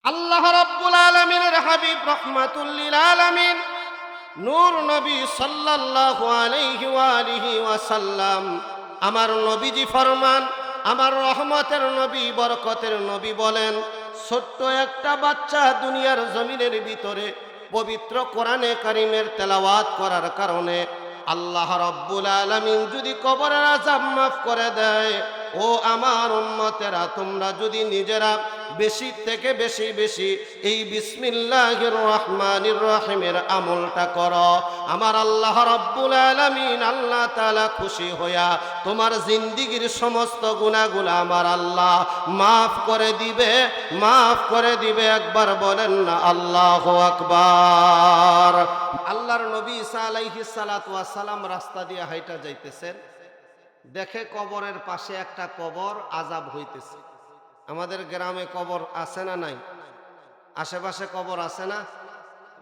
আল্লাহ রাব্বুল আলামিনের হাবিব রাহমাতুল লিল আলামিন নূর নবী সাল্লাল্লাহু আলাইহি ওয়া আলিহি ওয়াসাল্লাম আমার নবীজি ফরমান, আমার রহমতের নবী, বরকতের নবী বলেন, ছোট্ট একটা বাচ্চা দুনিয়ার জমিনের ভিতরে পবিত্র কোরআনে কারিমের তেলাওয়াত করার কারণে আল্লাহ রাব্বুল আলামিন যদি কবরের আযাব মাফ করে দেয়, ও আমার উম্মতেরা, তোমরা যদি নিজেরা বেশি থেকে বেশি এই বিসমিল্লাহির রহমানির রহিমের আমলটা করো, আমার আল্লাহ রাব্বুল আলামিন আল্লাহ তাআলা খুশি হইয়া তোমার জিন্দেগীর সমস্ত গুনাহগুলো আমার আল্লাহ মাফ করে দিবে, মাফ করে দিবে। একবার বলেন না আল্লাহু আকবার। আল্লাহর নবী ঈসা আলাইহিস সালাতু ওয়াস সালাম রাস্তা দিয়ে হাইটা যাইতেছেন, দেখে কবরের পাশে একটা কবর আযাব হইতেছে। আমাদের গ্রামে কবর আছে না নাই? আশেপাশে কবর আছে না?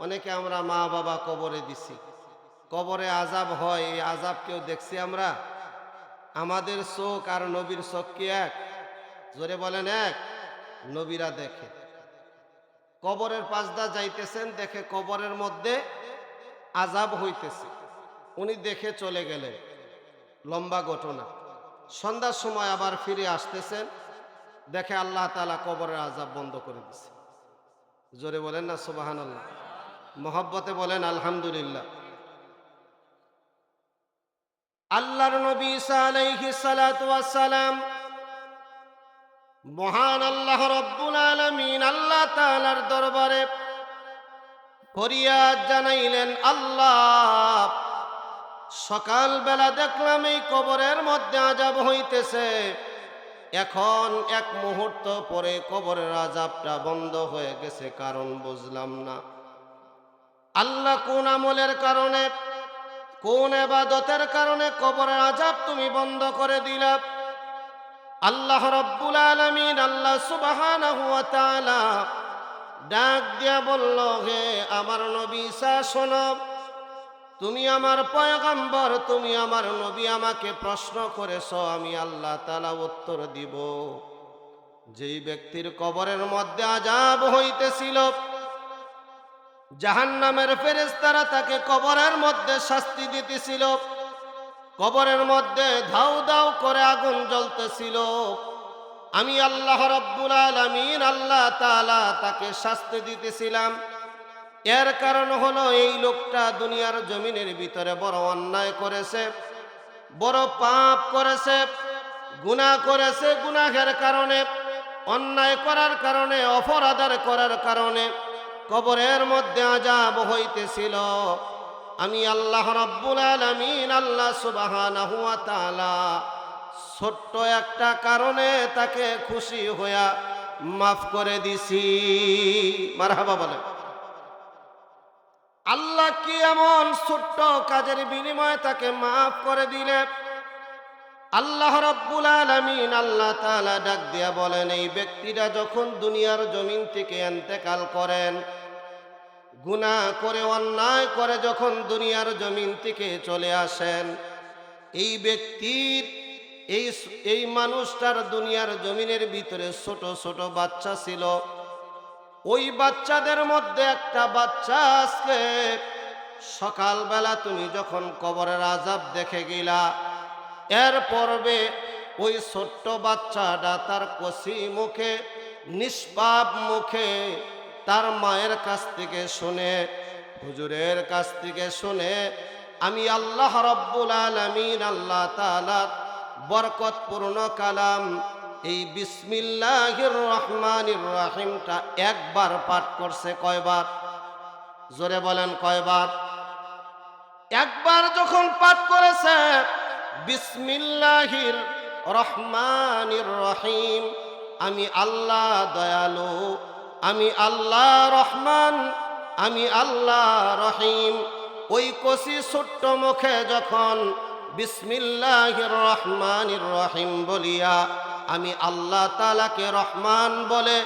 অনেকে আমরা মা বাবা কবরে দিছি, কবরে আযাব হয়। এই আযাব কেউ দেখছি আমরা? আমাদের চোখ আর নবীর চোখ কি এক? জোরে বলেন এক? নবীরা দেখে। কবরের পাশ দা যাইতেছেন, দেখে কবরের মধ্যে আযাব হইতেছে, উনি দেখে চলে গেলেন। লম্বা ঘটনা। সন্ধ্যার সময় আবার ফিরে আসতেছেন, দেখে আল্লাহ তাআলা কবরের আযাব বন্ধ করে দিছে। জোরে বলেন না সুবহানাল্লাহ, মহব্বতে বলেন আলহামদুলিল্লাহ। আল্লাহর নবী ঈসা আলাইহিস সালাতু ওয়াস সালাম মহান আল্লাহ রাব্বুল আলামিন আল্লাহ তাআলার দরবারে ফরিয়াদ জানাইলেন, আল্লাহ, সকালবেলা দেখলাম এই কবরের মধ্যে আযাব হইতেছে, এখন এক মুহূর্ত পরে কবরের আযাবটা বন্ধ হয়ে গেছে, কারণ বুঝলাম না। আল্লাহ, কোন আমলের কারণে, কোন ইবাদতের কারণে কবরের আযাব তুমি বন্ধ করে দিলা? আল্লাহ রাব্বুল আলামিন আল্লাহ সুবহানাহু ওয়া তাআলা ডাক দিয়া বলল, হে আমার নবী ঈসা, শোনো, তুমি আমার পয়গম্বর, তুমি আমার নবী, আমাকে প্রশ্ন করেছো, আমি আল্লাহ তাআলা উত্তর দিব। যেই ব্যক্তির কবরের মধ্যে আযাব হইতেছিল, জাহান্নামের ফেরেশতারা তাকে কবরের মধ্যে শাস্তি দিতেছিল, কবরের মধ্যে ধাউ ধাউ করে আগুন জ্বলতেছিল, আমি আল্লাহ রাব্বুল আলামিন আল্লাহ তাআলা তাকে শাস্তি দিতেছিলাম। এর কারণ হলো এই লোকটা দুনিয়ার জমিনের ভিতরে বড় অন্যায় করেছে, বড় পাপ করেছে, গুনাহ করেছে। গুনাহের কারণে, অন্যায় করার কারণে, অপরাধ করার কারণে কবরের মধ্যে আযাব হইতেছিল। আমি আল্লাহ রাব্বুল আলামিন আল্লাহ সুবহানাহু ওয়া তাআলা ছোট্ট একটা কারণে তাকে খুশি হইয়া মাফ করে দিছি। মারহাবা বলেন। আল্লাহ কি এমন ছোট্ট কাজের বিনিময়ে তাকে মাফ করে দিলে? আল্লাহ রাব্বুল আলামিন আল্লাহ তাআলা ডাক দিয়া বলেন, এই ব্যক্তিরা যখন দুনিয়ার জমিন থেকে ইন্তেকাল করেন, গুনাহ করে, অন্যায় করে যখন দুনিয়ার জমিন থেকে চলে আসেন, এই ব্যক্তির, এই মানুষটার দুনিয়ার জমিনের ভিতরে ছোট ছোট বাচ্চা ছিল। ওই বাচ্চাদের মধ্যে একটা বাচ্চা আজকে সকালবেলা তুমি যখন কবরের আযাব দেখে গেলা, এর পূর্বে ওই ছোট্ট বাচ্চাটা তার কচি মুখে, নিষ্পাপ মুখে তার মায়ের কাছ থেকে শুনে, হুজুরের কাছ থেকে শুনে, আমি আল্লাহ রাব্বুল আলামিন আল্লাহ তাআলা বরকতপূর্ণ কালাম এই বিসমিল্লাহির রহমানির রহিমটা একবার পাঠ করছে। কয়বার? জোরে বলেন কয়বার? একবার যখন পাঠ করেছে বিসমিল্লাহির রহমানির রহিম, আমি আল্লাহ দয়ালু, আমি আল্লাহ রহমান, আমি আল্লাহ রহিম, ওই কচি ছোট্ট মুখে যখন বিসমিল্লাহির রহমানির রহিম বলিয়া আমি আল্লাহ তাআলাকে রহমান বলে,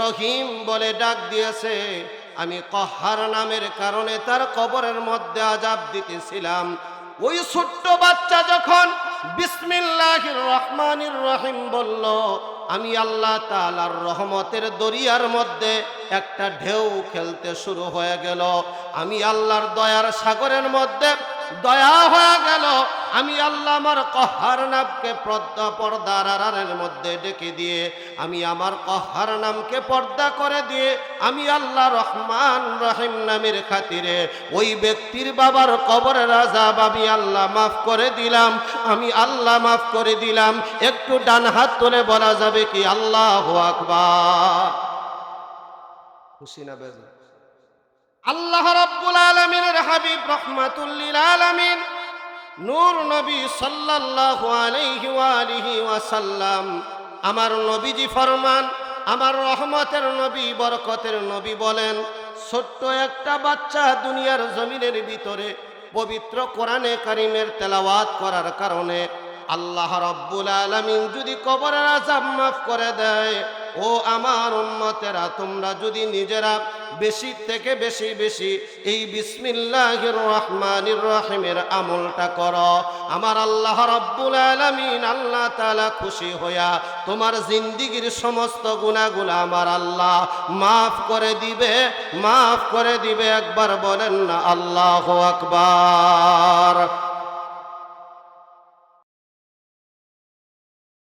রহিম বলে ডাক দিয়েছে, আমি কহার নামের কারণে তার কবরের মধ্যে আযাব দিতেছিলাম। ওই ছোট্ট বাচ্চা যখন বিসমিল্লাহির রহমানির রহিম বলল, আমি আল্লাহ তাআলার রহমতের দরিয়ার মধ্যে একটা ঢেউ খেলতে শুরু হয়ে গেল। আমি আল্লাহর দয়ার সাগরের মধ্যে দয়া হয়ে গেল। আমি আল্লাহ আমার কহার নামকে পর্দার আড়ালের মধ্যে ডেকে দিয়ে, আমি আমার কহার নামকে পর্দা করে দিয়ে, আমি আল্লাহ রহমান রহিম নামের খাতিরে ওই ব্যক্তির বাবার কবরের আযাব আমি আল্লাহ মাফ করে দিলাম। আমি আল্লাহ মাফ করে দিলাম। একটু ডান হাত তুলে বলা যাবে কি আল্লাহু আকবার? খুশি না বেজার? আল্লাহ রাব্বুল আলামিনের হাবিব রাহমাতুল লিল আলামিন নূর নবী সাল্লাল্লাহু আলাইহি ওয়া আলিহি ওয়াসাল্লাম, আমার নবীজি ফরমান, আমার রহমতের নবী, বরকতের নবী বলেন, ছোট্ট একটা বাচ্চা দুনিয়ার জমিনের ভিতরে পবিত্র কোরআনে কারিমের তেলাওয়াত করার কারণে আল্লাহ রাব্বুল আলামিন যদি কবরের আযাব মাফ করে দেয়, ও আমার উম্মতেরা, তোমরা যদি নিজেরা বেশি থেকে বেশি বেশি এই বিসমিল্লাহির রহমানির রহিমের আমলটা করো, আমার আল্লাহ রাব্বুল আলামিন আল্লাহ তাআলা খুশি হইয়া তোমার জিন্দেগীর সমস্ত গুনাহগুলো আমার আল্লাহ মাফ করে দিবে, মাফ করে দিবে। একবার বলেন না আল্লাহু আকবার।